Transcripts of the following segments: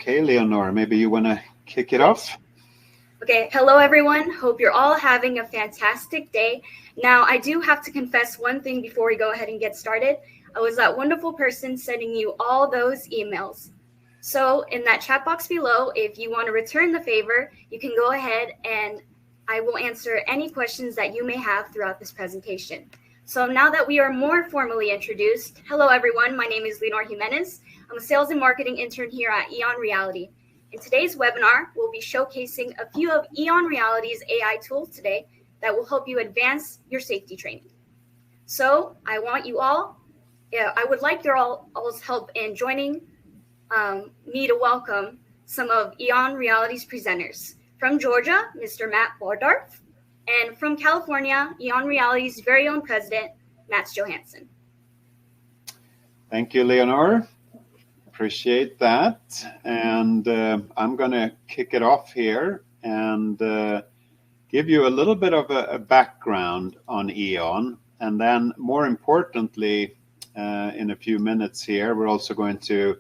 Okay, Leonore, maybe you want to kick it off? Okay, hello everyone. Hope you're all having a fantastic day. Now, I do have to confess one thing before we go ahead and get started. I was that wonderful person sending you all those emails. So in that chat box below, if you want to return the favor, you can go ahead and I will answer any questions that you may have throughout this presentation. So now that we are more formally introduced, hello everyone, my name is Leonore Jimenez. I'm a sales and marketing intern here at EON Reality. In today's webinar, we'll be showcasing a few of EON Reality's AI tools today that will help you advance your safety training. So I want you all, I would like your all's help in joining me to welcome some of EON Reality's presenters. From Georgia, Mr. Matt Bordorf, and from California, EON Reality's very own president, Mats Johansson. Thank you, Leonore. Appreciate that. And I'm going to kick it off here and give you a little bit of a background on EON. And then more importantly, in a few minutes here, we're also going to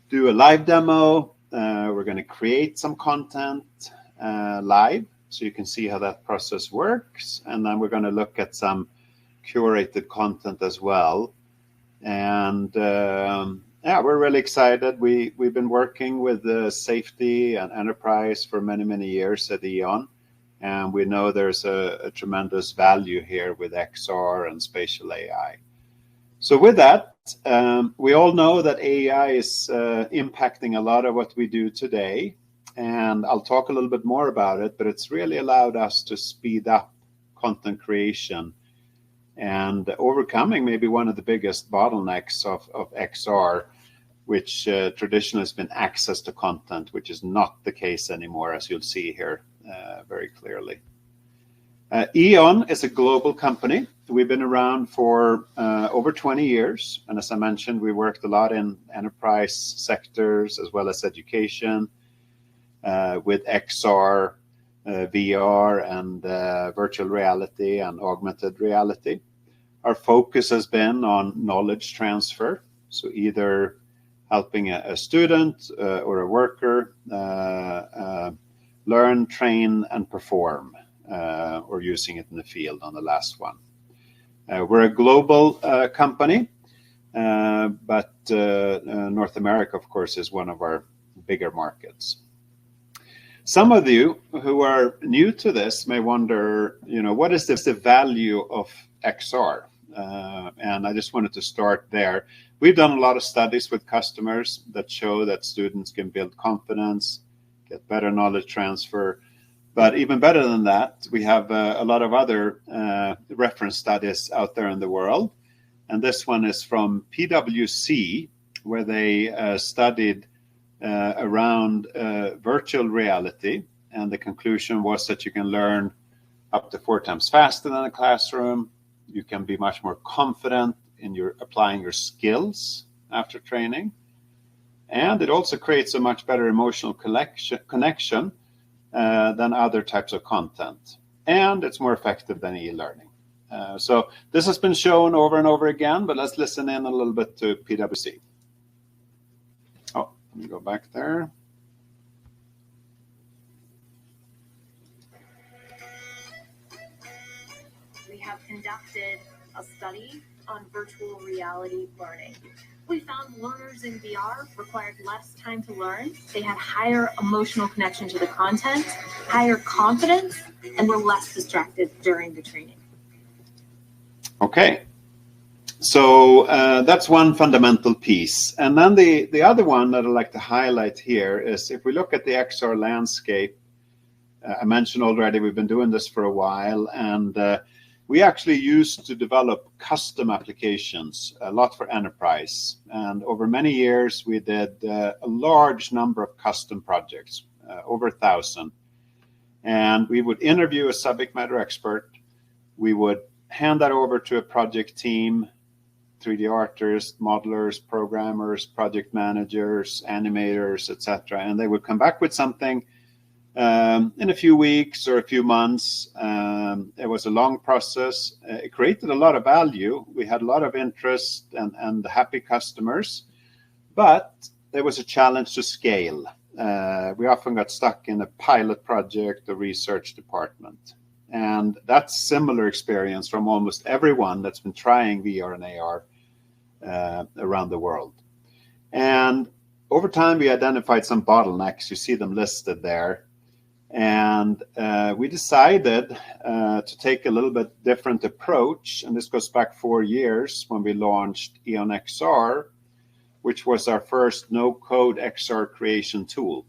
do a live demo. We're going to create some content live so you can see how that process works. And then we're going to look at some curated content as well. And yeah, we're really excited. We've been working with safety and enterprise for many, many years at EON. And we know there's a tremendous value here with XR and spatial AI. So with that, we all know that AI is impacting a lot of what we do today. And I'll talk a little bit more about it, but it's really allowed us to speed up content creation and overcoming maybe one of the biggest bottlenecks of XR, which traditionally has been access to content, which is not the case anymore, as you'll see here very clearly. EON is a global company. We've been around for over 20 years. And as I mentioned, we worked a lot in enterprise sectors as well as education with XR, VR, and virtual reality and augmented reality. Our focus has been on knowledge transfer. So either helping a student or a worker learn, train, and perform, or using it in the field on the last one. We're a global company, but North America, of course, is one of our bigger markets. Some of you who are new to this may wonder, what is the value of XR? And I just wanted to start there. We've done a lot of studies with customers that show that students can build confidence, get better knowledge transfer. But even better than that, we have a lot of other reference studies out there in the world. And this one is from PwC, where they studied around virtual reality. And the conclusion was that you can learn up to 4 times faster than a classroom. You can be much more confident in applying your skills after training. And it also creates a much better emotional connection than other types of content. And it's more effective than e-learning. So this has been shown over and over again, but let's listen in a little bit to PwC. Oh, let me go back there. We have conducted a study on virtual reality learning. We found learners in VR required less time to learn. They had higher emotional connection to the content, higher confidence, and were less distracted during the training. Okay. So that's one fundamental piece. And then the other one that I'd like to highlight here is if we look at the XR landscape, I mentioned already we've been doing this for a while, and we actually used to develop custom applications, a lot for enterprise. And over many years, we did a large number of custom projects, over 1,000. And we would interview a subject matter expert. We would hand that over to a project team, 3D artists, modelers, programmers, project managers, animators, etc. And they would come back with something in a few weeks or a few months. It was a long process. It created a lot of value. We had a lot of interest and happy customers. But there was a challenge to scale. We often got stuck in a pilot project or research department. And that's similar experience from almost everyone that's been trying VR and AR around the world. And over time, we identified some bottlenecks. You see them listed there. And we decided to take a little bit different approach. And this goes back 4 years when we launched EON XR, which was our first no-code XR creation tool.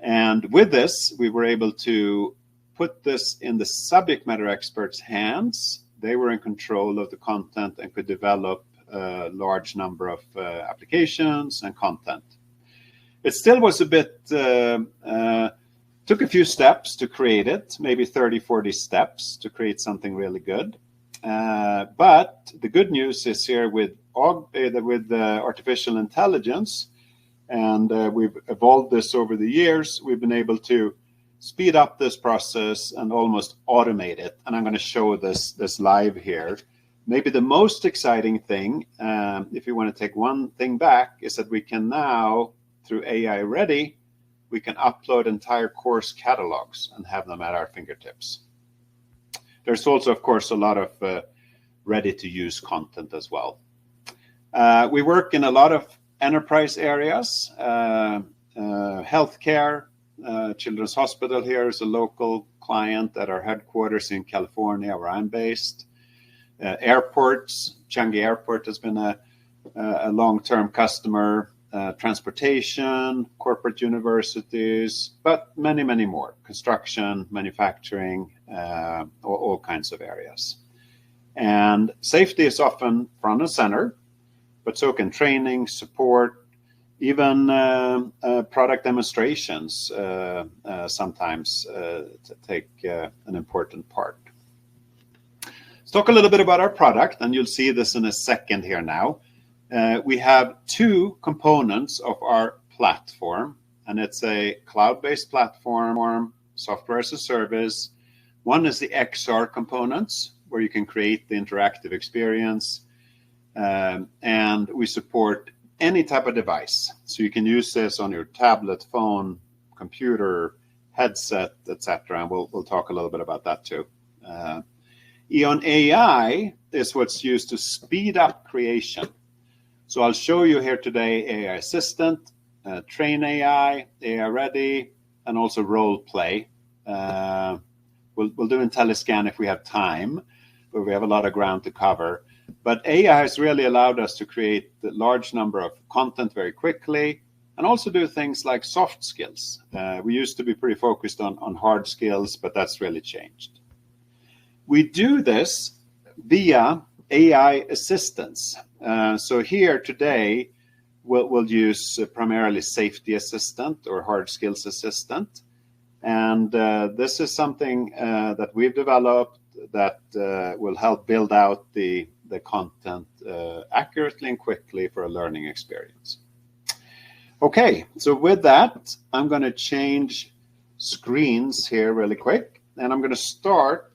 And with this, we were able to put this in the subject matter experts' hands. They were in control of the content and could develop a large number of applications and content. It still was a bit, took a few steps to create it, maybe 30, 40 steps to create something really good. But the good news is here with artificial intelligence, and we've evolved this over the years, we've been able to speed up this process and almost automate it. And I'm going to show this live here. Maybe the most exciting thing, if you want to take one thing back, is that we can now, through AI Ready, we can upload entire course catalogs and have them at our fingertips. There's also, of course, a lot of ready-to-use content as well. We work in a lot of enterprise areas, healthcare. Children's Hospital here is a local client at our headquarters in California, where I'm based. Airports, Changi Airport has been a long-term customer. Transportation, corporate universities, but many, many more. Construction, manufacturing, all kinds of areas. And safety is often front and center, but so can training, support, even product demonstrations sometimes take an important part. Let's talk a little bit about our product, and you'll see this in a second here now. We have two components of our platform, and it's a cloud-based platform, software as a service. One is the XR components, where you can create the interactive experience, and we support any type of device. So you can use this on your tablet, phone, computer, headset, etc. And we'll talk a little bit about that too. EON AI is what's used to speed up creation. So I'll show you here today AI Assistant, Train AI, AI Ready, and also Role Play. We'll do IntelliScan if we have time, but we have a lot of ground to cover. But AI has really allowed us to create a large number of content very quickly, and also do things like soft skills. We used to be pretty focused on hard skills, but that's really changed. We do this via AI assistants. So here today, we'll use primarily safety assistant or hard skills assistant. And this is something that we've developed that will help build out the content accurately and quickly for a learning experience. Okay, so with that, I'm going to change screens here really quick, and I'm going to start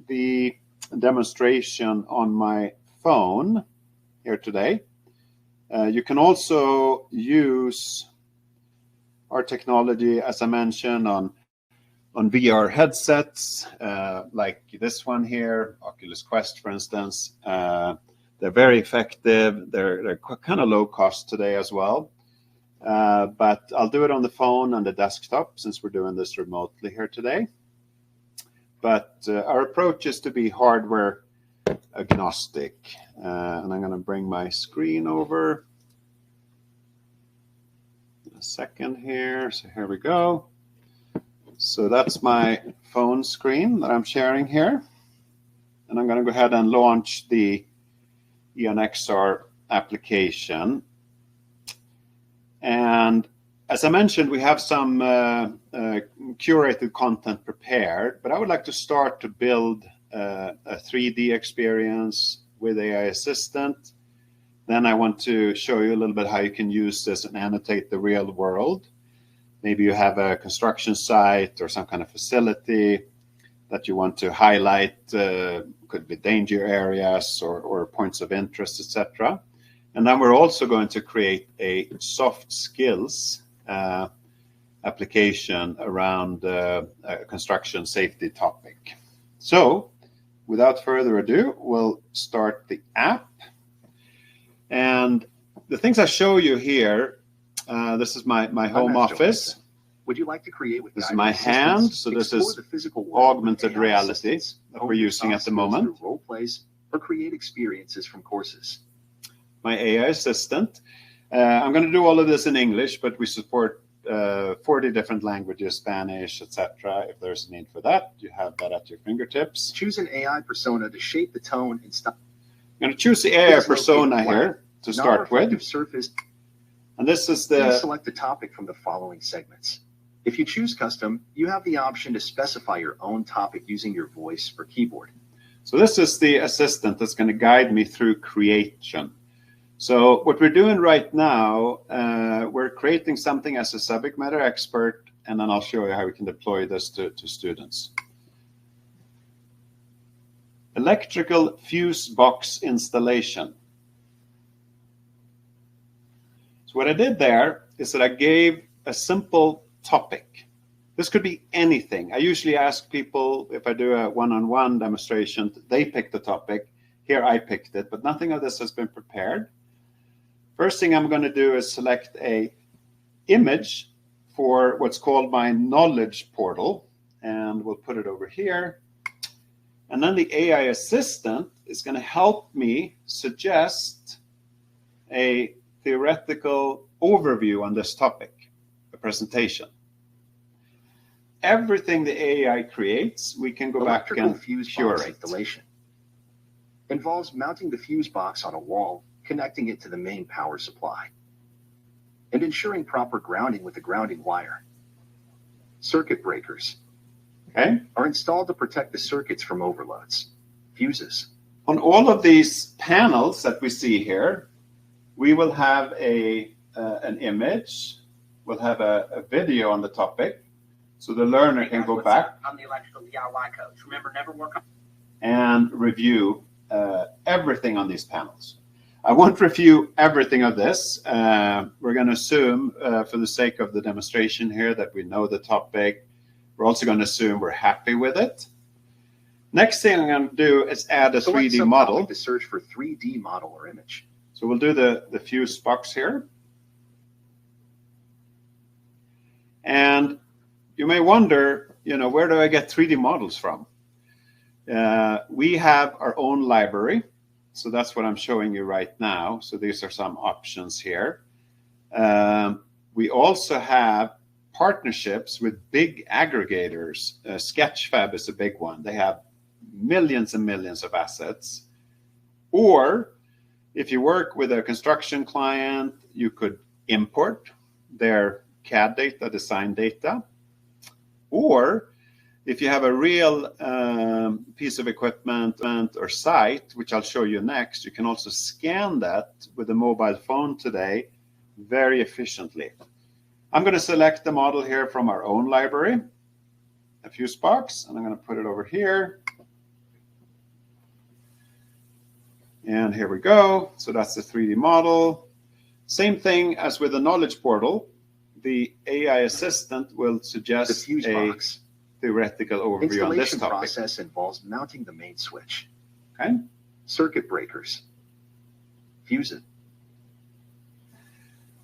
the demonstration on my phone here today. You can also use our technology, as I mentioned, on VR headsets, like this one here, Oculus Quest, for instance. They're very effective. They're kind of low cost today as well. But I'll do it on the phone and the desktop since we're doing this remotely here today. But our approach is to be hardware agnostic. And I'm going to bring my screen over in a second here. So here we go. So that's my phone screen that I'm sharing here. And I'm going to go ahead and launch the EON XR application. And as I mentioned, we have some curated content prepared, but I would like to start to build a 3D experience with AI Assistant. Then I want to show you a little bit how you can use this and annotate the real world. Maybe you have a construction site or some kind of facility that you want to highlight, could be danger areas or points of interest, etc. And then we're also going to create a soft skills application around a construction safety topic. So without further ado, we'll start the app. And the things I show you here, this is my home office. Would you like to create with this is my hand, so this is augmented reality that we're using at the moment. Role plays or create experiences from courses. My AI assistant. I'm going to do all of this in English, but we support 40 different languages, Spanish, etc. If there's a need for that, you have that at your fingertips. Choose an AI persona to shape the tone and style. I'm going to choose the AI persona here to start with. Surface. And this is Please select the topic from the following segments. If you choose custom, you have the option to specify your own topic using your voice or keyboard. So this is the assistant that's going to guide me through creation. So what we're doing right now, we're creating something as a subject matter expert, and then I'll show you how we can deploy this to students. Electrical fuse box installation. So what I did there is that I gave a simple topic. This could be anything. I usually ask people, if I do a one-on-one demonstration, they pick the topic. Here I picked it, but nothing of this has been prepared. First thing I'm going to do is select a image for what's called my knowledge portal, and we'll put it over here. And then the AI assistant is going to help me suggest a theoretical overview on this topic, a presentation. Everything the AI creates, we can go back and curate. Installation involves mounting the fuse box on a wall, connecting it to the main power supply, and ensuring proper grounding with the grounding wire. Circuit breakers are installed to protect the circuits from overloads. Fuses. On all of these panels that we see here, we will have an image, we'll have a video on the topic, so the learner can go back. I'm the electrical DIY coach. Remember, never work on and review everything on these panels. I won't review everything of this. We're going to assume, for the sake of the demonstration here, that we know the topic. We're also going to assume we're happy with it. Next thing I'm going to do is add a 3D model. To search for 3D model or image. So we'll do the fuse box here. And you may wonder, where do I get 3D models from? We have our own library. So that's what I'm showing you right now. So these are some options here. We also have partnerships with big aggregators. Sketchfab is a big one. They have millions and millions of assets. Or if you work with a construction client, you could import their CAD data, design data. Or if you have a real piece of equipment or site, which I'll show you next, you can also scan that with a mobile phone today very efficiently. I'm going to select the model here from our own library, a fuse box, and I'm going to put it over here. And here we go. So that's the 3D model. Same thing as with the knowledge portal. The AI assistant will suggest a theoretical overview on this topic. Installation process involves mounting the main switch. Okay. Circuit breakers. Fuses.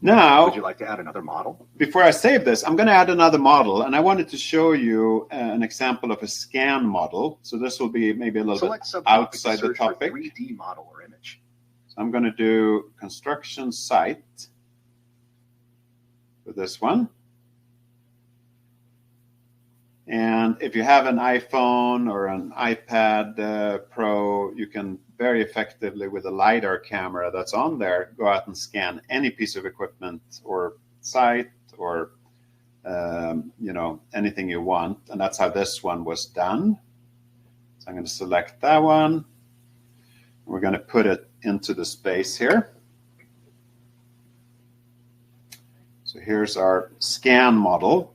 Now, would you like to add another model? Before I save this, I'm going to add another model, and I wanted to show you an example of a scan model. So this will be maybe a little bit outside the topic. 3D model or image. So I'm going to do construction site for this one. And if you have an iPhone or an iPad Pro, you can very effectively, with a LiDAR camera that's on there, go out and scan any piece of equipment or site or anything you want. And that's how this one was done. So I'm going to select that one. We're going to put it into the space here. So here's our scan model.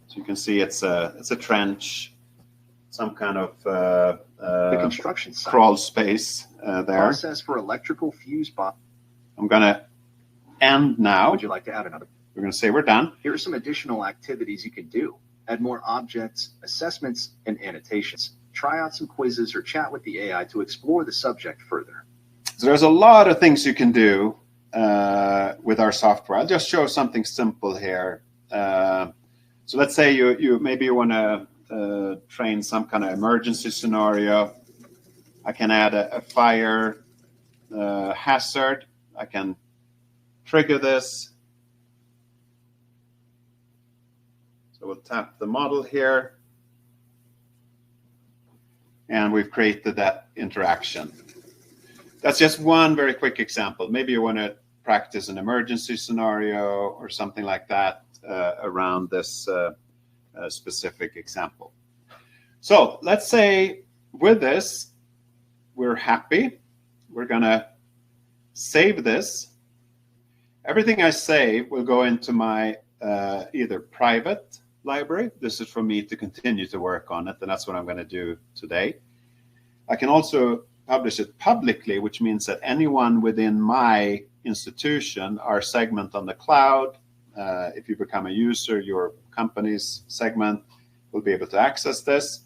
So you can see it's a trench, some kind of the construction site. Crawl space there. Process for electrical fuse box. I'm going to end now. Would you like to add another? We're going to say we're done. Here are some additional activities you can do. Add more objects, assessments, and annotations. Try out some quizzes or chat with the AI to explore the subject further. So there's a lot of things you can do with our software. I'll just show something simple here. So let's say you maybe want to train some kind of emergency scenario. I can add a fire hazard. I can trigger this. So we'll tap the model here. And we've created that interaction. That's just one very quick example. Maybe you want to practice an emergency scenario or something like that around this specific example. So let's say with this, we're happy. We're going to save this. Everything I save will go into my either private library. This is for me to continue to work on it, and that's what I'm going to do today. I can also publish it publicly, which means that anyone within my institution, our segment on the cloud, if you become a user, your company's segment will be able to access this.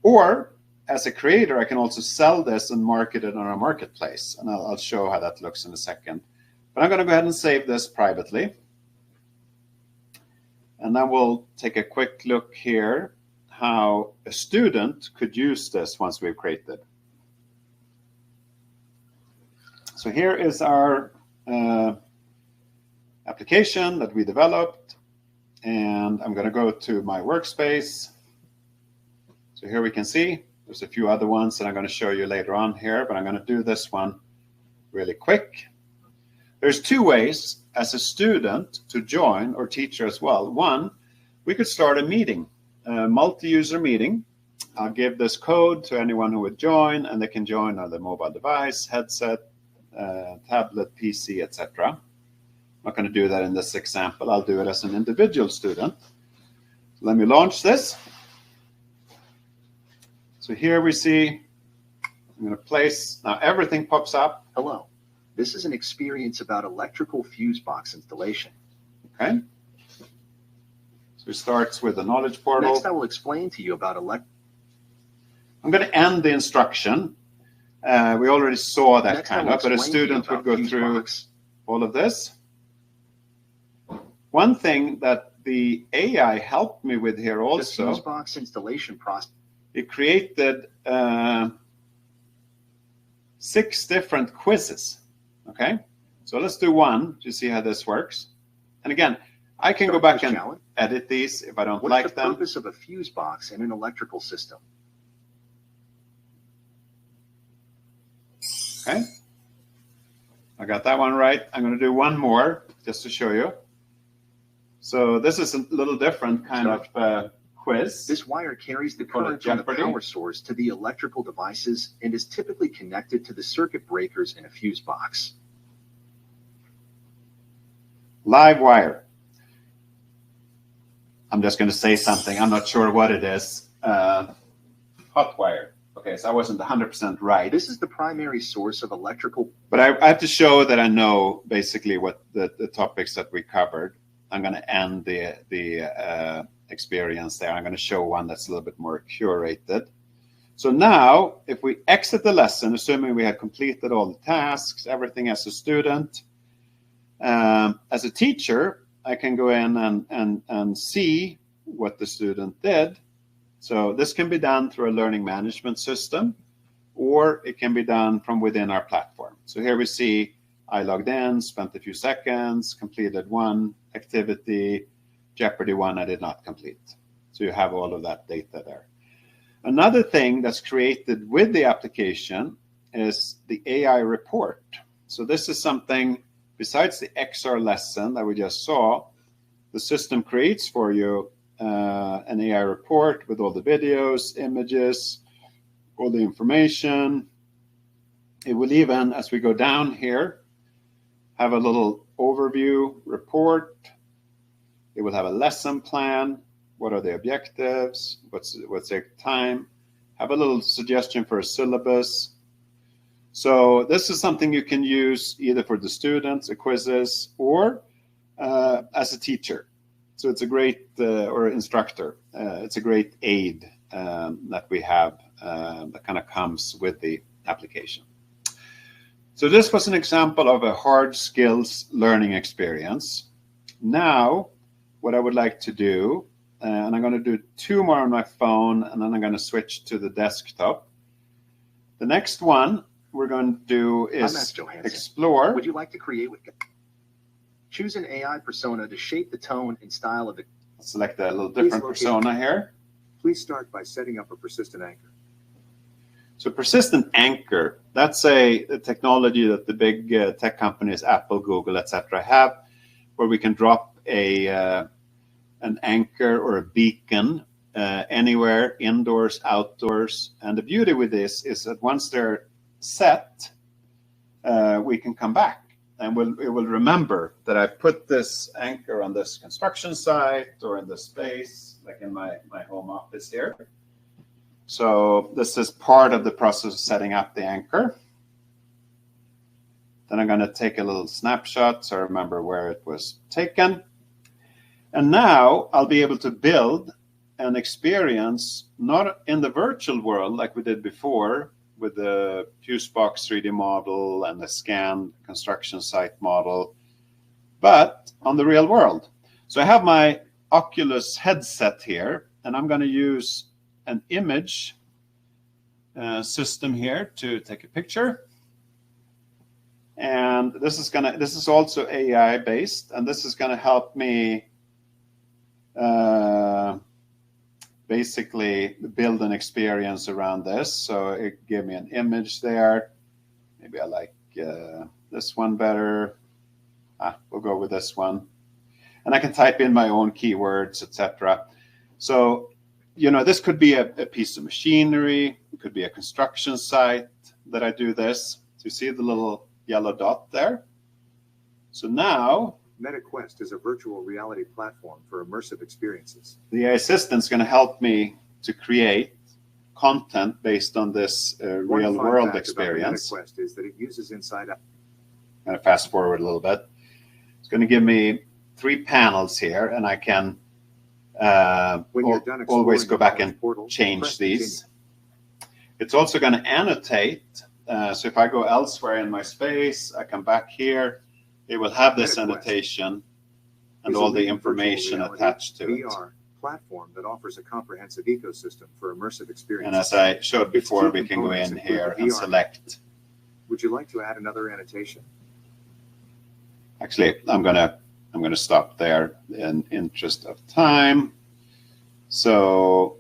Or as a creator, I can also sell this and market it on our marketplace. And I'll show how that looks in a second. But I'm going to go ahead and save this privately. And then we'll take a quick look here how a student could use this once we've created. So here is our application that we developed. And I'm going to go to my workspace. So here we can see there's a few other ones that I'm going to show you later on here, but I'm going to do this one really quick. There's two ways as a student to join, or teacher as well. One, we could start a meeting, a multi-user meeting. I'll give this code to anyone who would join, and they can join on their mobile device, headset, tablet, PC, etc. I'm not going to do that in this example. I'll do it as an individual student. So let me launch this. So here we see, I'm going to place, now everything pops up. Hello. This is an experience about electrical fuse box installation. Okay. So it starts with the knowledge portal. Next, I will explain to you about I'm going to end the instruction. We already saw that kind of, but a student would go through all of this. One thing that the AI helped me with here also, the fuse box installation process. It created 6 different quizzes. Okay, so let's do one to see how this works. And again, I can go back and edit these if I don't like them. What's the purpose of a fuse box in an electrical system? Okay, I got that one right. I'm going to do one more just to show you. So this is a little different kind of quiz. This wire carries the current from the power source to the electrical devices and is typically connected to the circuit breakers in a fuse box. Live wire. I'm just going to say something. I'm not sure what it is. Hot wire. Okay, so I wasn't 100% right. This is the primary source of electrical. But I have to show that I know basically what the topics that we covered. I'm going to end the experience there. I'm going to show one that's a little bit more curated. So now, if we exit the lesson, assuming we had completed all the tasks, everything as a student, as a teacher, I can go in and see what the student did. So this can be done through a learning management system, or it can be done from within our platform. So here we see I logged in, spent a few seconds, completed one activity, Jeopardy one I did not complete. So you have all of that data there. Another thing that's created with the application is the AI report. So this is something besides the XR lesson that we just saw, the system creates for you an AI report with all the videos, images, all the information. It will even, as we go down here, have a little overview report. It will have a lesson plan. What are the objectives? What's their time? Have a little suggestion for a syllabus. So this is something you can use either for the students, quizzes, or as a teacher. So it's a great, or instructor, it's a great aid that we have that kind of comes with the application. So this was an example of a hard skills learning experience. Now, what I would like to do, and I'm going to do 2 more on my phone, and then I'm going to switch to the desktop. The next one we're going to do is explore. Would you like to create with? Choose an AI persona to shape the tone and style of the. Select a little different persona here. Please start by setting up a persistent anchor. So persistent anchor, that's a technology that the big tech companies, Apple, Google, etc., have, where we can drop an anchor or a beacon anywhere, indoors, outdoors. And the beauty with this is that once they're set, we can come back and it will remember that I put this anchor on this construction site or in this space, like in my home office here. So this is part of the process of setting up the anchor. Then I'm going to take a little snapshot so I remember where it was taken. And now I'll be able to build an experience, not in the virtual world like we did before with the Fusebox 3D model and the scanned construction site model, but on the real world. So I have my Oculus headset here, and I'm going to use an image system here to take a picture. And this is also AI based, and this is going to help me basically build an experience around this. So it gave me an image there. Maybe I like this one better. We'll go with this one. And I can type in my own keywords, etc. So, this could be a piece of machinery. It could be a construction site that I do this. So you see the little yellow dot there? So now, MetaQuest is a virtual reality platform for immersive experiences. The AI assistant is going to help me to create content based on this real world experience. MetaQuest is that it uses inside out. I'm going to fast forward a little bit. It's going to give me 3 panels here, and I can always go back and change these. It's also going to annotate. So if I go elsewhere in my space, I come back here, it will have this annotation and all the information attached to it. VR platform that offers a comprehensive ecosystem for immersive experiences. And as I showed before, we can go in here and select. Would you like to add another annotation? Actually, I'm gonna stop there in interest of time. So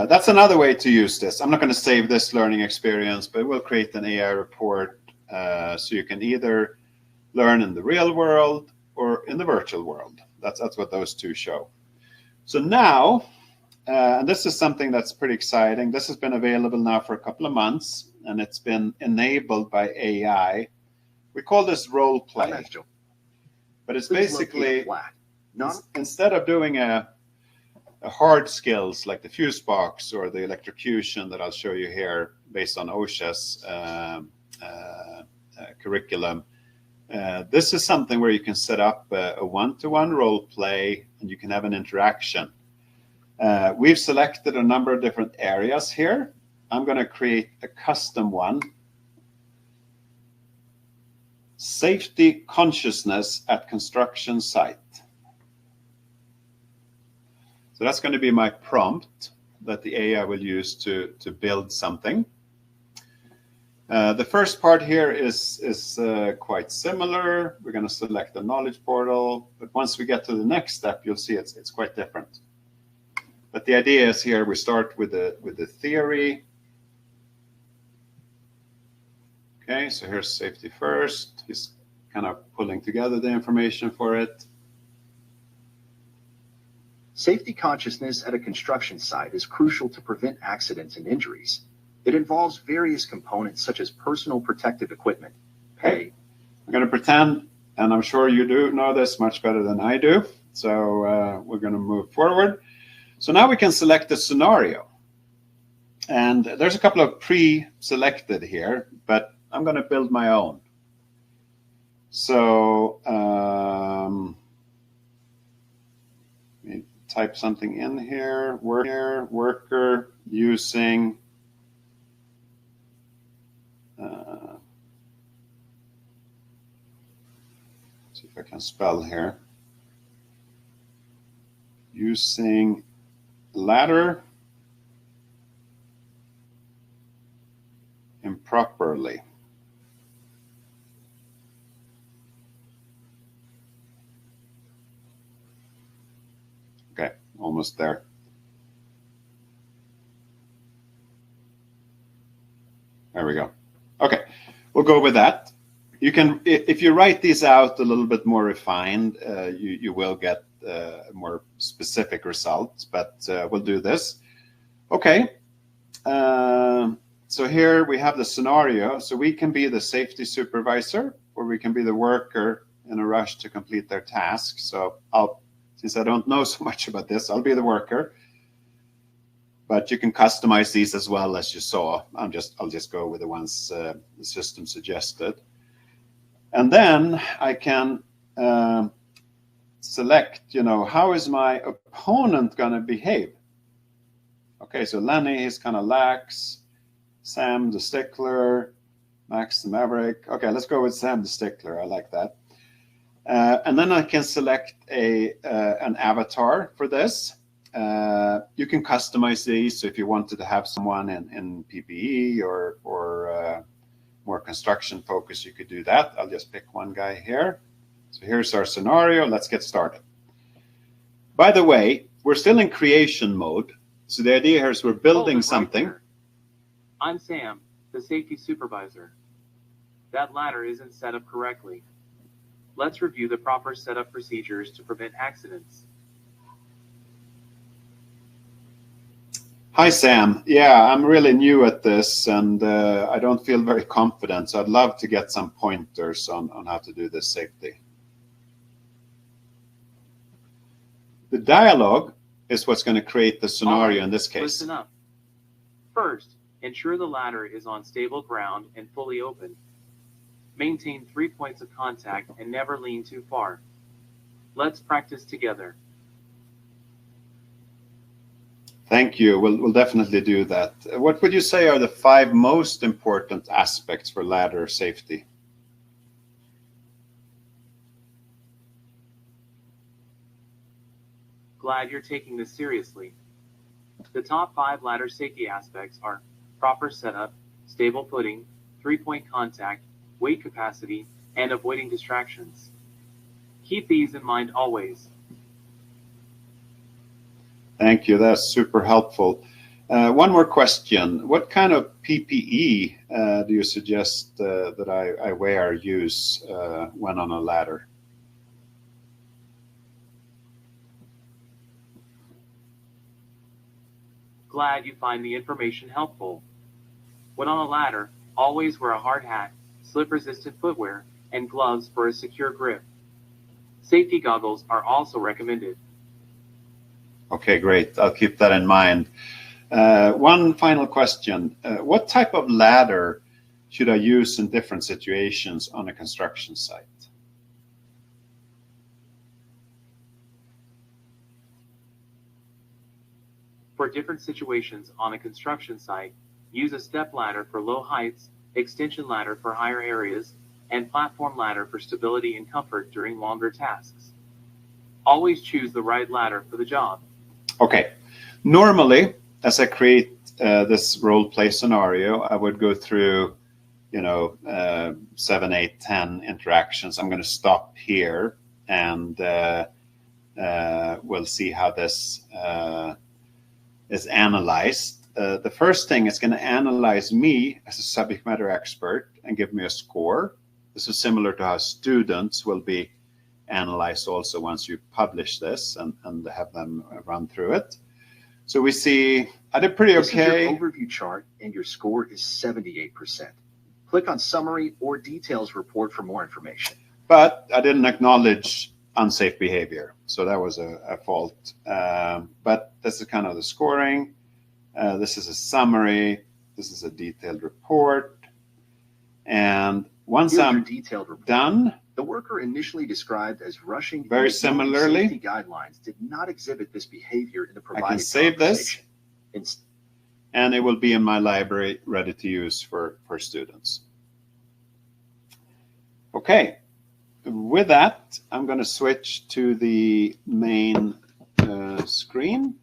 that's another way to use this. I'm not going to save this learning experience, but we'll create an AI report so you can either learn in the real world or in the virtual world. That's what those two show. So now, and this is something that's pretty exciting. This has been available now for a couple of months, and it's been enabled by AI. We call this role play, but it's basically instead of doing a hard skills like the fuse box or the electrocution that I'll show you here based on OSHA's curriculum. This is something where you can set up a one-to-one role play and you can have an interaction. We've selected a number of different areas here. I'm going to create a custom one. Safety consciousness at construction site. So that's going to be my prompt that the AI will use to build something. The first part here is quite similar. We're going to select the knowledge portal, but once we get to the next step, you'll see it's quite different. But the idea is here we start with the theory. Okay, so here's safety first. He's kind of pulling together the information for it. Safety consciousness at a construction site is crucial to prevent accidents and injuries. It involves various components such as personal protective equipment, pay. I'm going to pretend, and I'm sure you do know this much better than I do, so we're going to move forward. So now we can select a scenario. And there's a couple of pre-selected here, but I'm going to build my own. So let me type something in here. Worker using see if I can spell here. Using ladder improperly. Okay, almost there. There we go. Okay, we'll go with that. You can, if you write these out a little bit more refined, you will get more specific results, but we'll do this. Okay, so here we have the scenario. So we can be the safety supervisor, or we can be the worker in a rush to complete their task. So since I don't know so much about this, I'll be the worker. But you can customize these as well, as you saw. I'll just go with the ones the system suggested. And then I can select, how is my opponent going to behave? Okay, so Lenny is kind of lax, Sam the stickler, Max the maverick. Okay, let's go with Sam the stickler. I like that. And then I can select an avatar for this. You can customize these. So if you wanted to have someone in PPE or more construction focus, you could do that. I'll just pick one guy here. So here's our scenario. Let's get started. By the way, we're still in creation mode. So the idea here is we're building something. Right, I'm Sam, the safety supervisor. That ladder isn't set up correctly. Let's review the proper setup procedures to prevent accidents. Hi, Sam. Yeah, I'm really new at this, and I don't feel very confident. So I'd love to get some pointers on how to do this safety. The dialogue is what's going to create the scenario in this case. Listen up. First, ensure the ladder is on stable ground and fully open. Maintain 3 points of contact and never lean too far. Let's practice together. Thank you. We'll definitely do that. What would you say are the 5 most important aspects for ladder safety? Glad you're taking this seriously. The top 5 ladder safety aspects are proper setup, stable footing, 3-point contact, weight capacity, and avoiding distractions. Keep these in mind always. Thank you. That's super helpful. One more question. What kind of PPE do you suggest that I wear, use when on a ladder? Glad you find the information helpful. When on a ladder, always wear a hard hat, slip-resistant footwear, and gloves for a secure grip. Safety goggles are also recommended. Okay, great. I'll keep that in mind. One final question. What type of ladder should I use in different situations on a construction site? For different situations on a construction site, use a step ladder for low heights, extension ladder for higher areas, and platform ladder for stability and comfort during longer tasks. Always choose the right ladder for the job. Okay. Normally, as I create this role play scenario, I would go through, 7, 8, 10 interactions. I'm going to stop here and we'll see how this is analyzed. The first thing is going to analyze me as a subject matter expert and give me a score. This is similar to how students will be analyzed also once you publish this and have them run through it. So we see I did pretty okay. This is your overview chart, and your score is 78%. Click on Summary or Details Report for more information. But I didn't acknowledge unsafe behavior, so that was a fault. But this is kind of the scoring. This is a summary. This is a detailed report. And once Here's your I'm detailed report. done, The worker initially described as rushing very into EON similarly, safety guidelines did not exhibit this behavior in the I provided can save this, conversation. and it will be in my library ready to use for students. Okay, with that, I'm going to switch to the main screen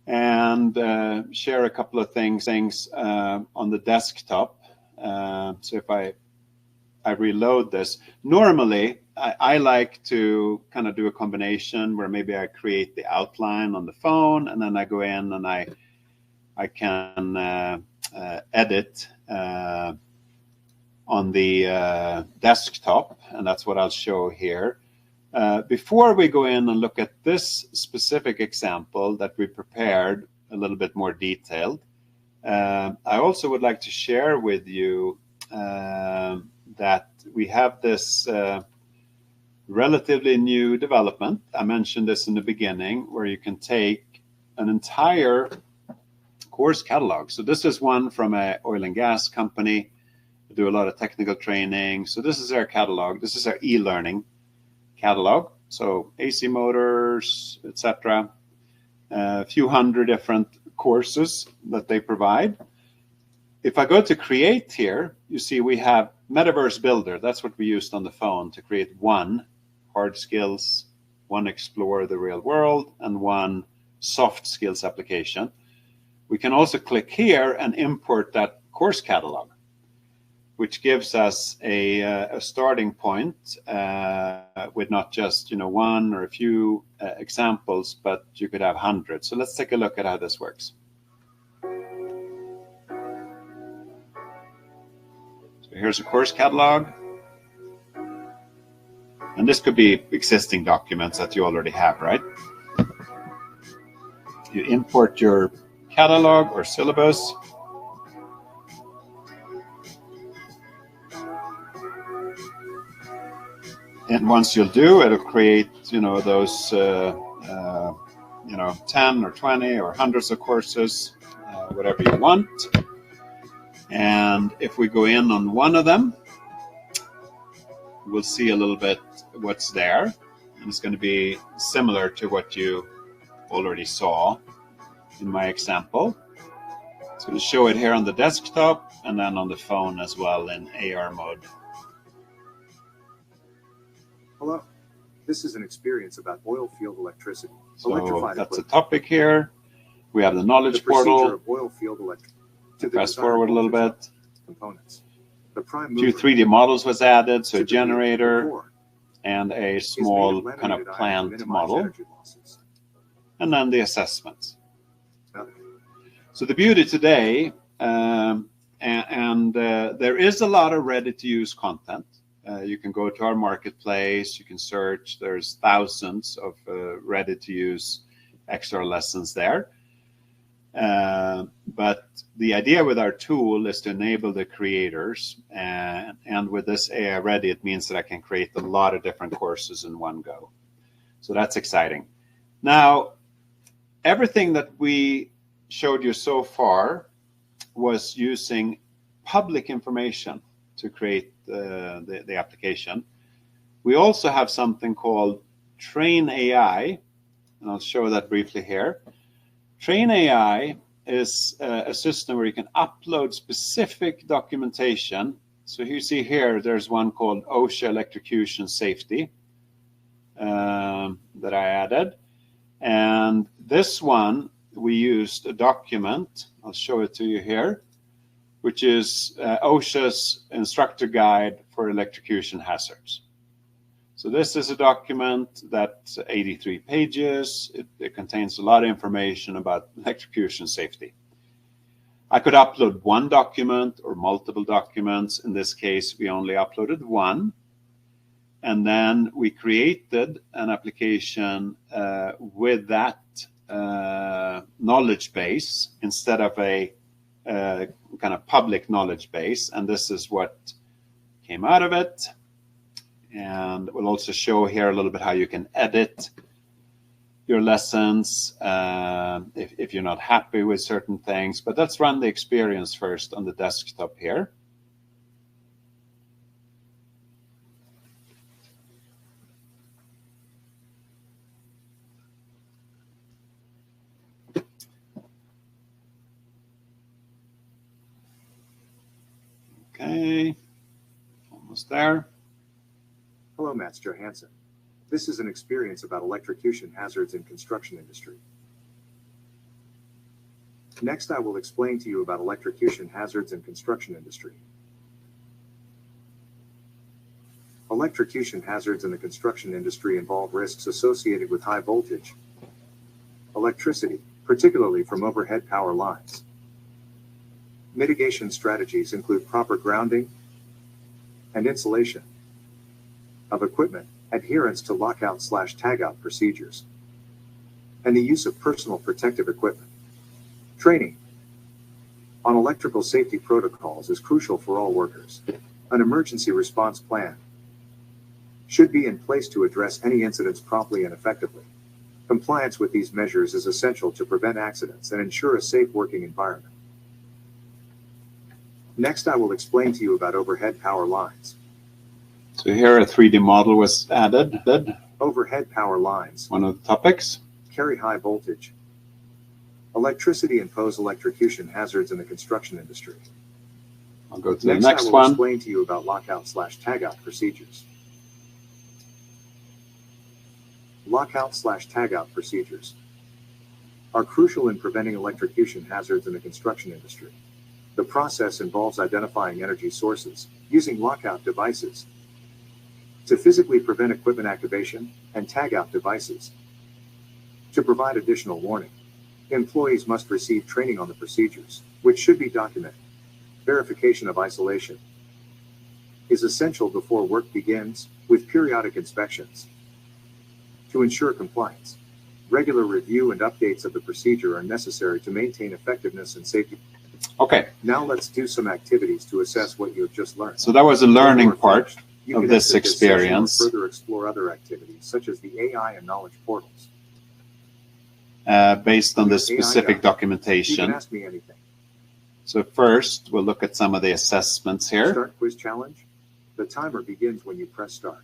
and share a couple of things on the desktop. So if I reload this, normally I like to kind of do a combination where maybe I create the outline on the phone, and then I go in and I can edit on the desktop, and that's what I'll show here. Before we go in and look at this specific example that we prepared a little bit more detailed, I also would like to share with you that we have this relatively new development. I mentioned this in the beginning, where you can take an entire course catalog. So this is one from an oil and gas company. We do a lot of technical training. So this is our catalog. This is our e-learning catalog. So AC motors, etc. A few hundred different courses that they provide. If I go to create here, you see we have Metaverse Builder. That's what we used on the phone to create one hard skills, one explore the real world, and one soft skills application. We can also click here and import that course catalog, which gives us a starting point with not just one or a few examples, but you could have hundreds. So let's take a look at how this works. So here's a course catalog. And this could be existing documents that you already have, right? You import your catalog or syllabus. And once you'll do, it'll create, those, 10 or 20 or hundreds of courses, whatever you want. And if we go in on one of them, we'll see a little bit what's there. And it's going to be similar to what you already saw in my example. It's going to show it here on the desktop and then on the phone as well in AR mode. Hello. This is an experience about oil field electricity. So that's a topic here. We have the knowledge portal. Of oil field Fast forward a little bit. Components. The prime Two 3D models was added, so a generator and a small kind of plant model. And then the assessments. So the beauty today, there is a lot of ready-to-use content. You can go to our marketplace, you can search, there's thousands of ready-to-use extra lessons there. But the idea with our tool is to enable the creators, and with this AI Ready, it means that I can create a lot of different courses in one go. So that's exciting. Now, everything that we showed you so far was using public information to create the application. We also have something called Train AI, and I'll show that briefly here. Train AI is a system where you can upload specific documentation. So you see here, there's one called OSHA electrocution safety that I added. And this one, we used a document, I'll show it to you here, which is OSHA's instructor guide for electrocution hazards. So this is a document that's 83 pages. It contains a lot of information about electrocution safety. I could upload one document or multiple documents. In this case, we only uploaded one. And then we created an application with that knowledge base instead of a kind of public knowledge base. And this is what came out of it. And we'll also show here a little bit how you can edit your lessons if you're not happy with certain things. But let's run the experience first on the desktop here. Okay, almost there. Hello, Mats Johansson. This is an experience about electrocution hazards in construction industry. Next, I will explain to you about electrocution hazards in construction industry. Electrocution hazards in the construction industry involve risks associated with high voltage electricity, particularly from overhead power lines. Mitigation strategies include proper grounding and insulation of equipment, adherence to lockout/tagout procedures, and the use of personal protective equipment. Training on electrical safety protocols is crucial for all workers. An emergency response plan should be in place to address any incidents promptly and effectively. Compliance with these measures is essential to prevent accidents and ensure a safe working environment. Next, I will explain to you about overhead power lines. So here a 3D model was added. Overhead power lines, One of the topics. carry high voltage electricity and pose electrocution hazards in the construction industry. I'll go to the Next, next I will one. explain to you about lockout/tagout procedures. Lockout/tagout procedures are crucial in preventing electrocution hazards in the construction industry. The process involves identifying energy sources, using lockout devices to physically prevent equipment activation, and tagout devices to provide additional warning. Employees must receive training on the procedures, which should be documented. Verification of isolation is essential before work begins, with periodic inspections to ensure compliance. Regular review and updates of the procedure are necessary to maintain effectiveness and safety. Okay, Now let's do some activities to assess what you have just learned. so that was a learning When you are part finished, you of can this exit session or experience. further explore other activities such as the AI and knowledge portals. Based on the With AI specific guide, You can documentation. ask me anything. So first, we'll look at some of the assessments here. Start quiz challenge. The timer begins when you press start.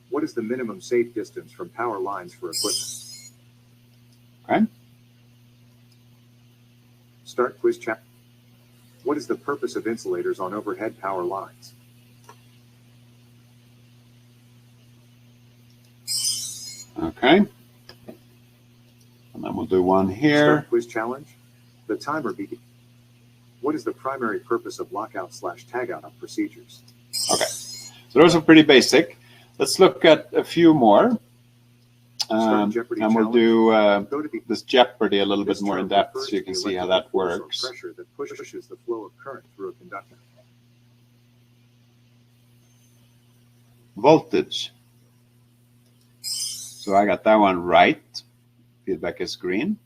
What is the minimum safe distance from power lines for equipment? Okay. Start quiz chat. What is the purpose of insulators on overhead power lines? Okay. And then we'll do one here. Start quiz challenge. The timer begins. What is the primary purpose of lockout/tagout procedures? Okay. So those are pretty basic. Let's look at a few more. Start Jeopardy And we'll challenge. do Go to the this Jeopardy a little This bit more term in depth refers so you to can the see how electrical that force or works. pressure that pushes the flow of current through a conductor. Voltage. So I got that one right. Feedback is green.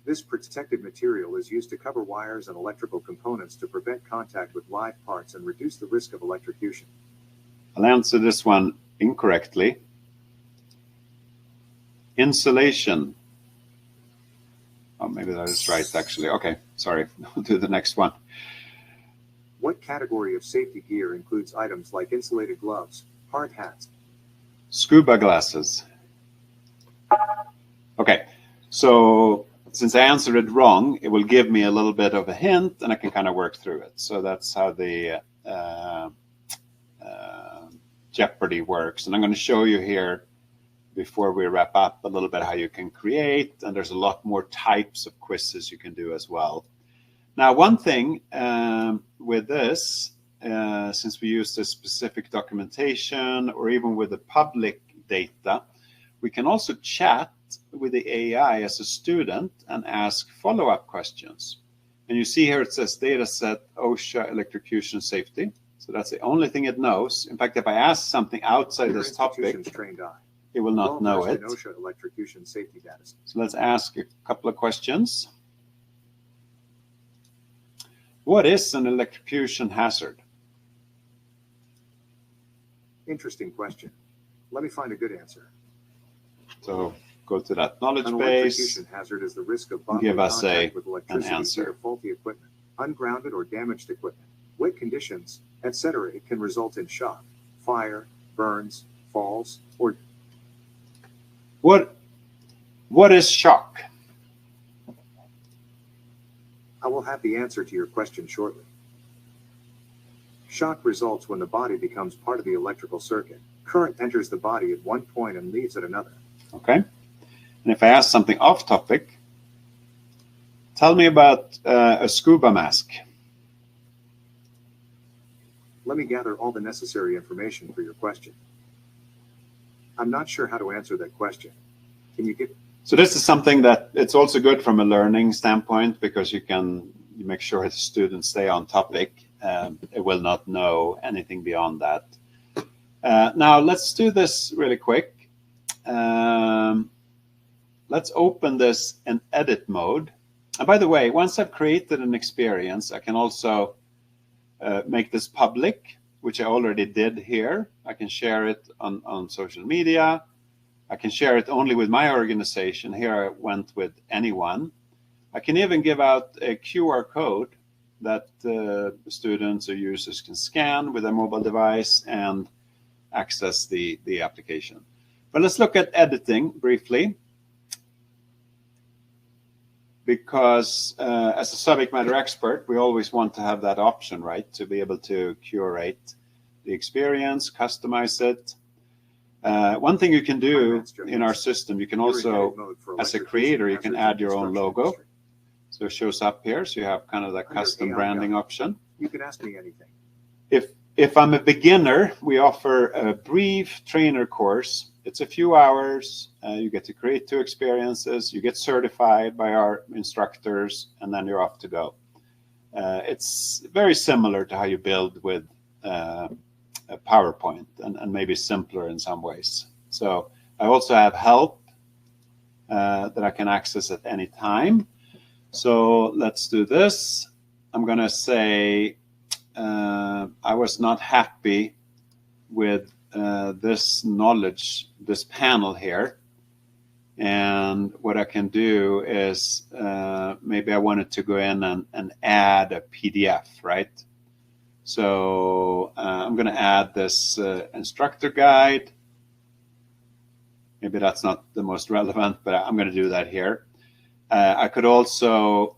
This protective material is used to cover wires and electrical components to prevent contact with live parts and reduce the risk of electrocution. I'll answer this one incorrectly. Insulation. Oh, maybe that is right, actually. Okay, sorry. We'll do the next one. What category of safety gear includes items like insulated gloves, hard hats? Scuba glasses. Okay, so since I answered it wrong, it will give me a little bit of a hint and I can kind of work through it. So that's how the Jeopardy works. And I'm going to show you here before we wrap up a little bit how you can create. And there's a lot more types of quizzes you can do as well. Now, one thing with this, since we use this specific documentation or even with the public data, we can also chat with the AI as a student and ask follow-up questions. And you see here it says data set OSHA electrocution safety. So that's the only thing it knows. In fact, if I ask something outside Your this topic, institution's trained eye. it will not know Well-versed it. in OSHA electrocution safety data. So let's ask a couple of questions. What is an electrocution hazard? Interesting question. Let me find a good answer. So go to that knowledge An base, electrocution hazard is the risk of bodily give us contact an with electricity answer. via faulty equipment, ungrounded or damaged equipment, wet conditions, etc. It can result in shock, fire, burns, falls, or What is shock? I will have the answer to your question shortly. Shock results when the body becomes part of the electrical circuit. Current enters the body at one point and leaves at another. Okay. And if I ask something off topic, tell me about a scuba mask. Let me gather all the necessary information for your question. I'm not sure how to answer that question. Can you give? So this is something that it's also good from a learning standpoint, because you make sure the students stay on topic. It will not know anything beyond that. Now let's do this really quick. Let's open this in edit mode. And by the way, once I've created an experience, I can also make this public, which I already did here. I can share it on social media. I can share it only with my organization. Here I went with anyone. I can even give out a QR code that students or users can scan with a mobile device and access the application. But let's look at editing briefly, because as a subject matter expert, we always want to have that option, right? To be able to curate the experience, customize it. One thing you can do in our system, you can also, as a creator, you can add your own logo. So it shows up here. So you have kind of that custom branding option. You can ask me anything. If I'm a beginner, we offer a brief trainer course. It's a few hours. You get to create 2 experiences. You get certified by our instructors, and then you're off to go. It's very similar to how you build with a PowerPoint, and maybe simpler in some ways. So I also have help that I can access at any time. So let's do this. I'm going to say I was not happy with this panel here. And what I can do is maybe I wanted to go in and add a PDF, right? So I'm going to add this instructor guide. Maybe that's not the most relevant, but I'm going to do that here. I could also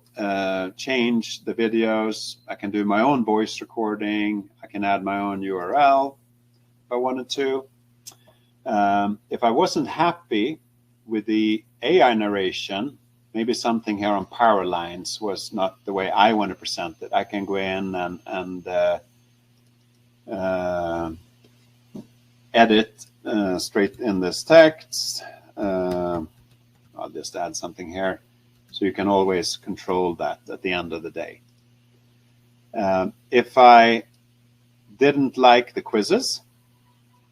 change the videos. I can do my own voice recording. I can add my own URL if I wanted to. If I wasn't happy with the AI narration, maybe something here on power lines was not the way I want to present it, I can go in and edit straight in this text. I'll just add something here. So you can always control that at the end of the day. If I didn't like the quizzes,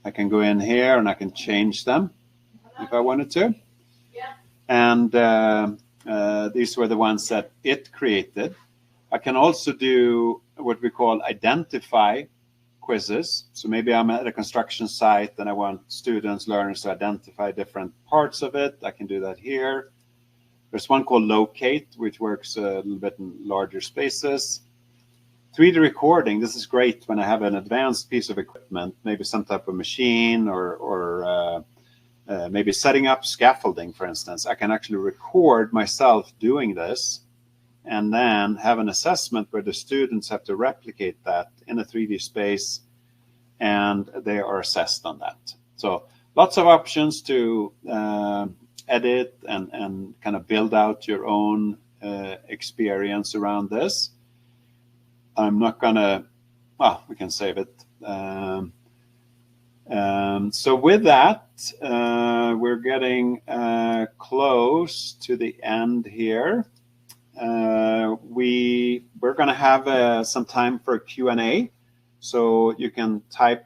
I can go in here and I can change them if I wanted to. And these were the ones that it created. I can also do what we call identify quizzes. So maybe I'm at a construction site and I want students, learners to identify different parts of it. I can do that here. There's one called locate, which works a little bit in larger spaces. 3D recording, this is great when I have an advanced piece of equipment, maybe some type of machine or maybe setting up scaffolding, for instance. I can actually record myself doing this and then have an assessment where the students have to replicate that in a 3D space, and they are assessed on that. So lots of options to edit and kind of build out your own experience around this. I'm not gonna, well, we can save it. So with that, we're getting close to the end here. We're gonna have some time for Q&A, so you can type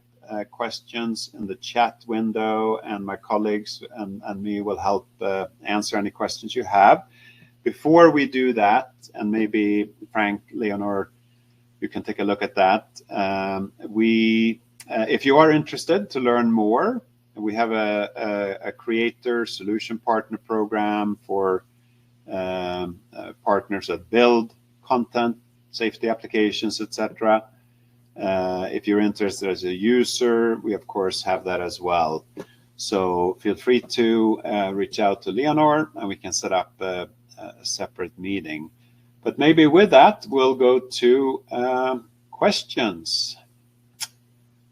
questions in the chat window, and my colleagues and me will help answer any questions you have. Before we do that, and maybe Frank, Leonor, you can take a look at that. If you are interested to learn more We have a creator solution partner program for partners that build content, safety applications, etc. If you're interested as a user, we of course have that as well. So feel free to reach out to Leonor and we can set up a separate meeting. But maybe with that, we'll go to questions.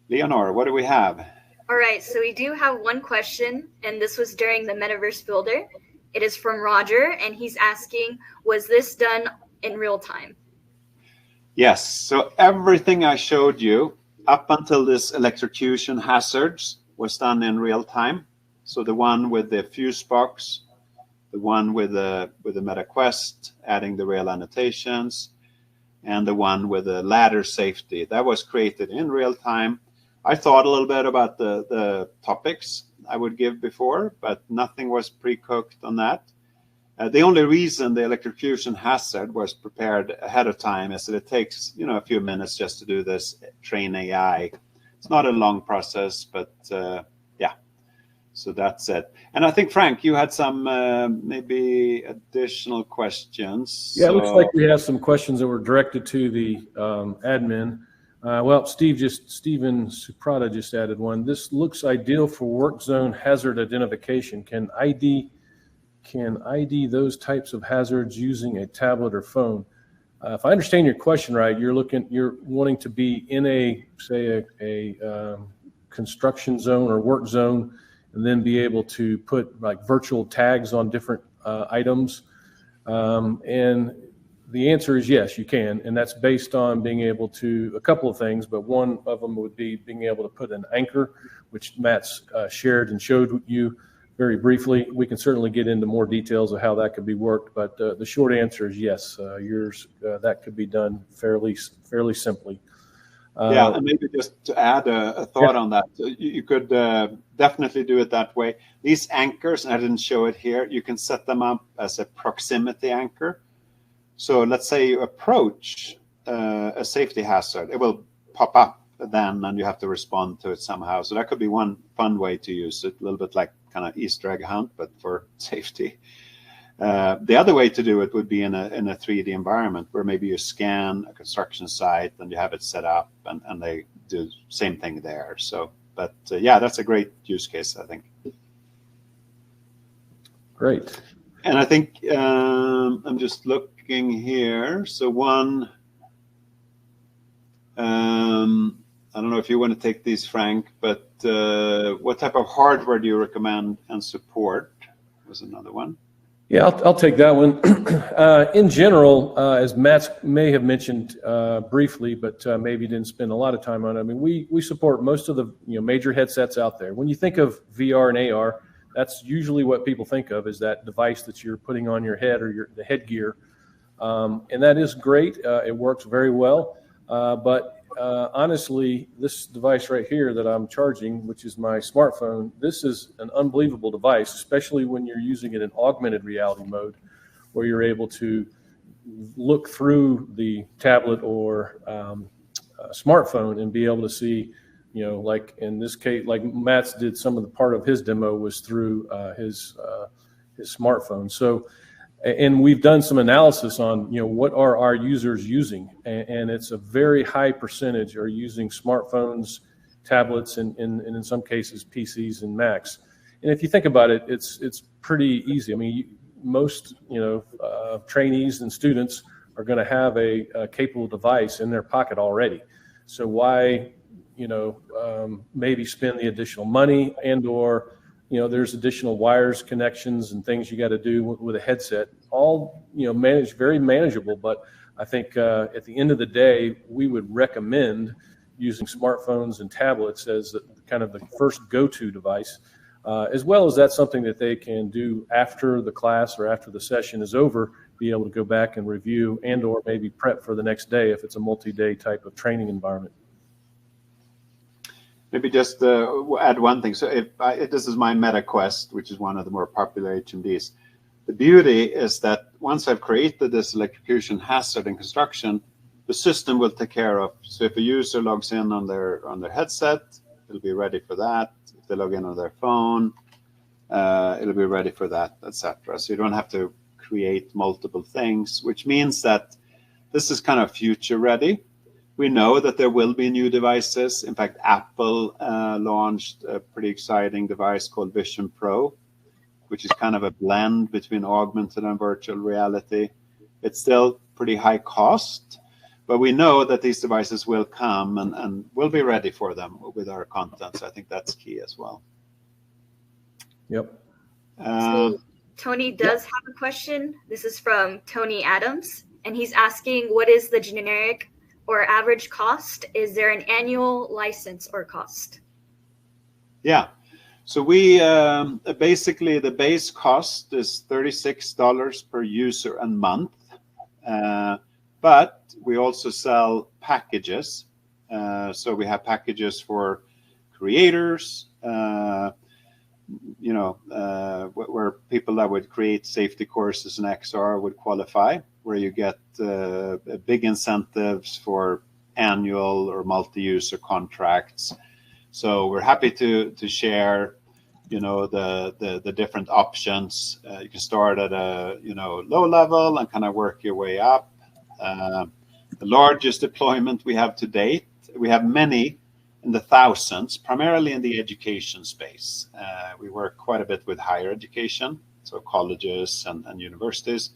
Leonor, what do we have? All right, so we do have one question, and this was during the Metaverse Builder. It is from Roger, and he's asking, was this done in real time? Yes, so everything I showed you up until this electrocution hazards was done in real time. So the one with the fuse box, the one with the MetaQuest, adding the real annotations, and the one with the ladder safety, that was created in real time. I thought a little bit about the topics I would give before, but nothing was pre-cooked on that. The only reason the electrocution hazard was prepared ahead of time is that it takes, a few minutes just to do this, train AI. It's not a long process, but yeah, so that's it. And I think, Frank, you had some maybe additional questions. Yeah, it looks like we have some questions that were directed to the admin. Well, Steven Suprata just added one. This looks ideal for work zone hazard identification. Can ID those types of hazards using a tablet or phone? If I understand your question right, you're wanting to be in a construction zone or work zone, and then be able to put like virtual tags on different items. And the answer is yes, you can, and that's based on being able to, a couple of things, but one of them would be being able to put an anchor, which Matt's shared and showed you very briefly. We can certainly get into more details of how that could be worked, but the short answer is yes, that could be done fairly simply. Yeah, and maybe just to add a thought on that, you could definitely do it that way. These anchors, and I didn't show it here, you can set them up as a proximity anchor. So let's say you approach a safety hazard, it will pop up then, and you have to respond to it somehow. So that could be one fun way to use it, a little bit like kind of Easter egg hunt, but for safety. The other way to do it would be in a 3D environment where maybe you scan a construction site and you have it set up, and they do the same thing there. So, but yeah, that's a great use case, I think. Great. And I think I'm just looking here. So one, I don't know if you want to take these, Frank, but what type of hardware do you recommend and support? Was another one. Yeah, I'll take that one. In general, as Matt may have mentioned briefly, but maybe didn't spend a lot of time on it. I mean, we support most of the major headsets out there. When you think of VR and AR, that's usually what people think of, is that device that you're putting on your head or the headgear, and that is great. It works very well, but honestly, this device right here that I'm charging, which is my smartphone, this is an unbelievable device, especially when you're using it in augmented reality mode, where you're able to look through the tablet or smartphone and be able to see, like in this case, like Matt's did, some of the part of his demo was through his smartphone. So, and we've done some analysis on, what are our users using, and it's a very high percentage are using smartphones, tablets, and in some cases PCs and Macs. And if you think about it, it's pretty easy. I mean, most trainees and students are going to have a capable device in their pocket already. So why maybe spend the additional money and/or there's additional wires, connections, and things you got to do with a headset. All very manageable. But I think at the end of the day, we would recommend using smartphones and tablets as kind of the first go-to device, as well as that's something that they can do after the class or after the session is over, be able to go back and review and/or maybe prep for the next day if it's a multi-day type of training environment. Maybe just add one thing. So this is my MetaQuest, which is one of the more popular HMDs. The beauty is that once I've created this electrocution hazard in construction, the system will take care of. So if a user logs in on their headset, it'll be ready for that. If they log in on their phone, it'll be ready for that, etc. So you don't have to create multiple things, which means that this is kind of future ready. We know that there will be new devices. In fact, Apple launched a pretty exciting device called Vision Pro, which is kind of a blend between augmented and virtual reality. It's still pretty high cost, but we know that these devices will come and we'll be ready for them with our content. So I think that's key as well. Yep. So Tony does have a question. This is from Tony Adams, and he's asking, what is the generic or average cost? Is there an annual license or cost? Yeah. So we basically, the base cost is $36 per user a month. But we also sell packages. So we have packages for creators, where people that would create safety courses in XR would qualify, where you get big incentives for annual or multi-user contracts. So we're happy to share, the different options. You can start at a low level and kind of work your way up. The largest deployment we have to date, we have many in the thousands, primarily in the education space. We work quite a bit with higher education, so colleges and universities.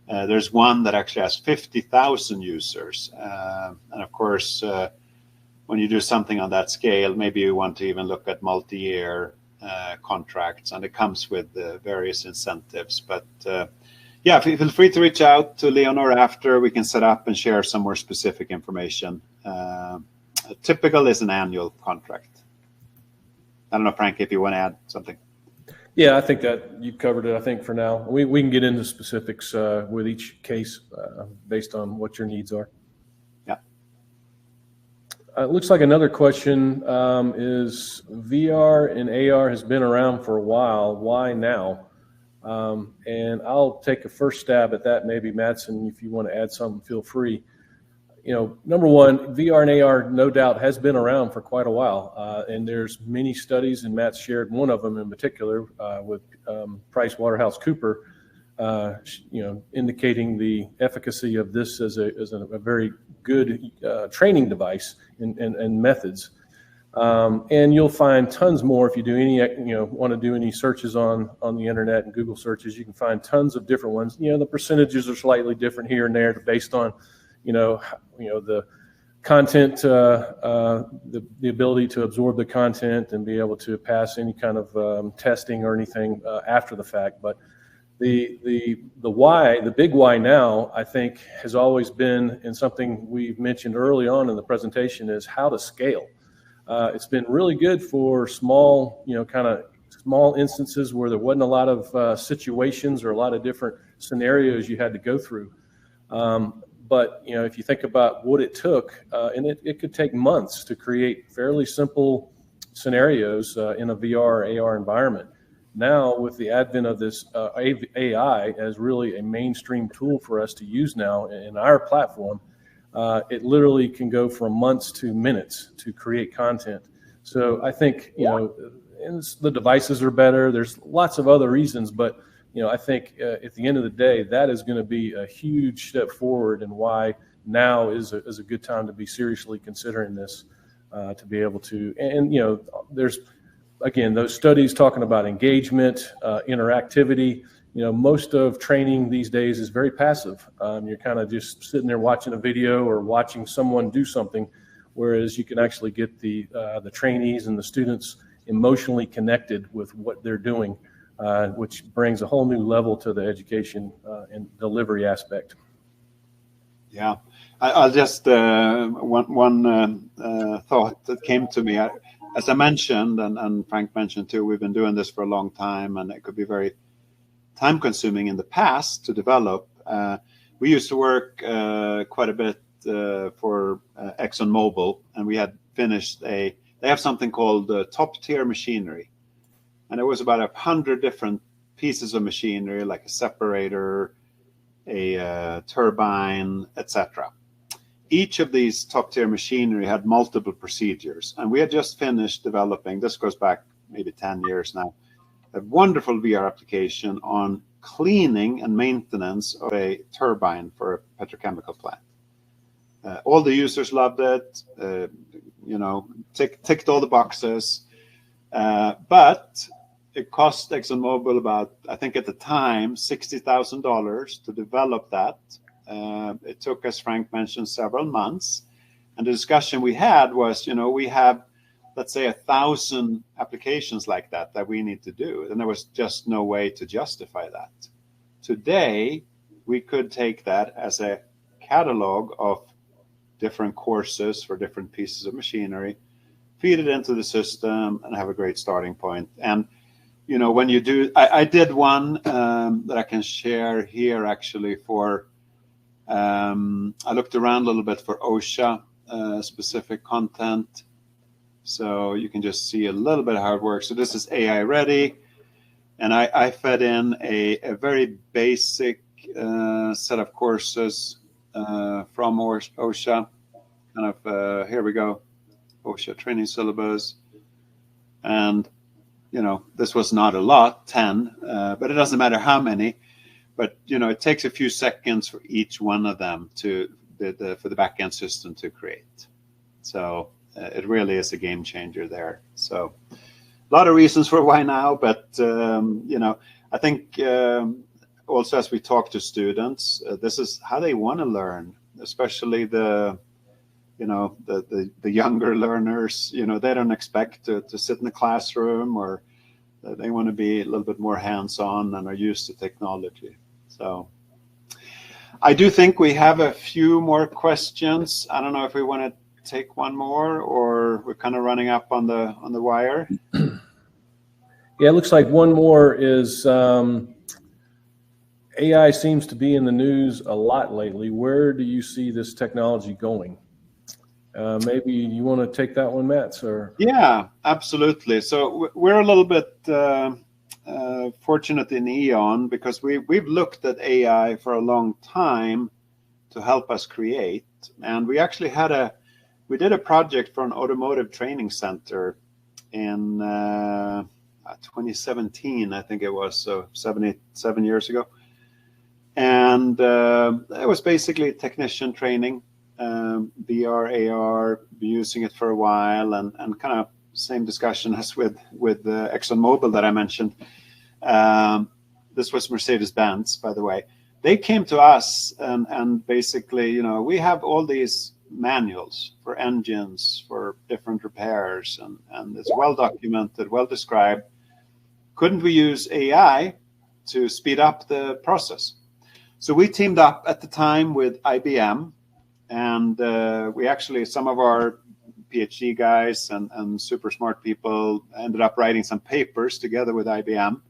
There's one that actually has 50,000 users. And of course, when you do something on that scale, maybe you want to even look at multi-year contracts, and it comes with various incentives. But yeah, feel free to reach out to Leonor after. We can set up and share some more specific information. Typical is an annual contract. I don't know, Frank, if you want to add something. Yeah, I think that you covered it. I think for now, we can get into specifics with each case based on what your needs are. Yeah. It looks like another question is VR and AR has been around for a while. Why now? And I'll take a first stab at that. Maybe Madsen, if you want to add something, feel free. Number one, VR and AR no doubt has been around for quite a while, and there's many studies, and Matt shared one of them in particular with PricewaterhouseCoopers, indicating the efficacy of this as a very good training device and methods. And you'll find tons more if you do any, want to do any searches on the internet and Google searches. You can find tons of different ones. The percentages are slightly different here and there based on the content, the ability to absorb the content and be able to pass any kind of testing or anything after the fact. But the why, the big why now, I think, has always been, and something we've mentioned early on in the presentation, is how to scale. It's been really good for small, kind of small instances where there wasn't a lot of situations or a lot of different scenarios you had to go through. But, if you think about what it took, and it could take months to create fairly simple scenarios in a VR or AR environment. Now, with the advent of this AI as really a mainstream tool for us to use now in our platform, it literally can go from months to minutes to create content. So I think, the devices are better. There's lots of other reasons, but I think at the end of the day, that is going to be a huge step forward, and why now is a good time to be seriously considering this, to be able to. And there's again those studies talking about engagement, interactivity. Most of training these days is very passive. You're kind of just sitting there watching a video or watching someone do something, whereas you can actually get the trainees and the students emotionally connected with what they're doing. Which brings a whole new level to the education and delivery aspect. Yeah, I'll just one thought that came to me. As I mentioned, and Frank mentioned too, we've been doing this for a long time, and it could be very time-consuming in the past to develop. We used to work quite a bit for ExxonMobil, and we had finished they have something called top-tier machinery. And it was about 100 different pieces of machinery, like a separator, a turbine, etc. each of these top-tier machinery had multiple procedures, and we had just finished developing, this goes back maybe 10 years now, a wonderful VR application on cleaning and maintenance of a turbine for a petrochemical plant. All the users loved it, ticked all the boxes, but it cost ExxonMobil about, I think at the time, $60,000 to develop that. It took, as Frank mentioned, several months. And the discussion we had was, we have, let's say, 1,000 applications like that we need to do. And there was just no way to justify that. Today, we could take that as a catalog of different courses for different pieces of machinery, feed it into the system, and have a great starting point. And when you do, I did one that I can share here actually for, I looked around a little bit for OSHA specific content. So you can just see a little bit how it works. So this is AI ready. And I fed in a very basic set of courses from OSHA. Kind of, here we go, OSHA training syllabus. And this was not a lot, 10, but it doesn't matter how many. But it takes a few seconds for each one of them for the backend system to create. So it really is a game changer there. So a lot of reasons for why now, but I think also as we talk to students, this is how they want to learn, especially the younger learners. They don't expect to sit in the classroom, or they want to be a little bit more hands-on and are used to technology. So I do think we have a few more questions. I don't know if we want to take one more, or we're kind of running up on the wire. Yeah, it looks like one more is AI seems to be in the news a lot lately. Where do you see this technology going? Maybe you want to take that one, Matt? Or yeah, absolutely. So we're a little bit fortunate in EON because we've looked at AI for a long time to help us create, and we actually did a project for an automotive training center in 2017, I think it was, so 7 years ago, and it was basically technician training. VR, AR, using it for a while, and kind of same discussion as with ExxonMobil that I mentioned. This was Mercedes-Benz, by the way. They came to us and basically, we have all these manuals for engines, for different repairs, and it's well documented, well described. Couldn't we use AI to speed up the process? So we teamed up at the time with IBM. And we actually, some of our PhD guys and super smart people ended up writing some papers together with IBM.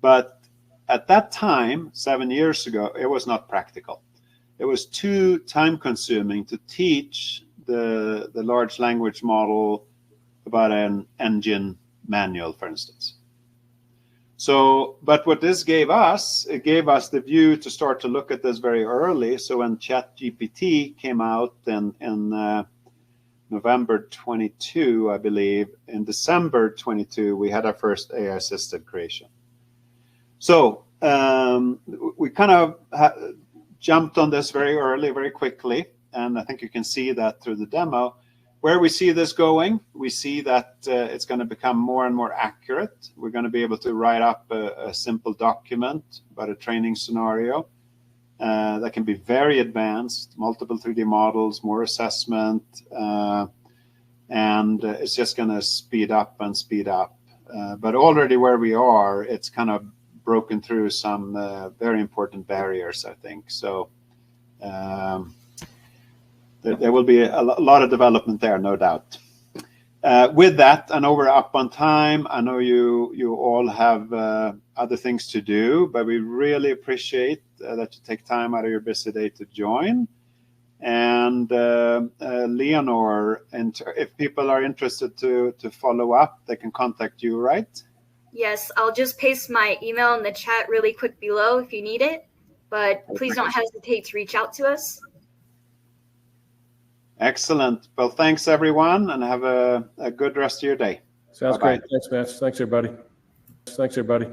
But at that time, 7 years ago, it was not practical. It was too time consuming to teach the large language model about an engine manual, for instance. So, but what this gave us, it gave us the view to start to look at this very early. So when ChatGPT came out in November 22, I believe, in December 22, we had our first AI assistant creation. So we kind of jumped on this very early, very quickly. And I think you can see that through the demo. Where we see this going, we see that it's going to become more and more accurate. We're going to be able to write up a simple document about a training scenario that can be very advanced, multiple 3D models, more assessment, and it's just going to speed up and speed up. But already where we are, it's kind of broken through some very important barriers, I think. So there will be a lot of development there, no doubt. With that, I know we're up on time. I know you all have other things to do, but we really appreciate that you take time out of your busy day to join. And Leonor, if people are interested to follow up, they can contact you, right? Yes, I'll just paste my email in the chat really quick below if you need it, but please don't hesitate to reach out to us. Excellent. Well, thanks everyone, and have a good rest of your day. Sounds Bye-bye. great. Thanks, Matt. Thanks, everybody.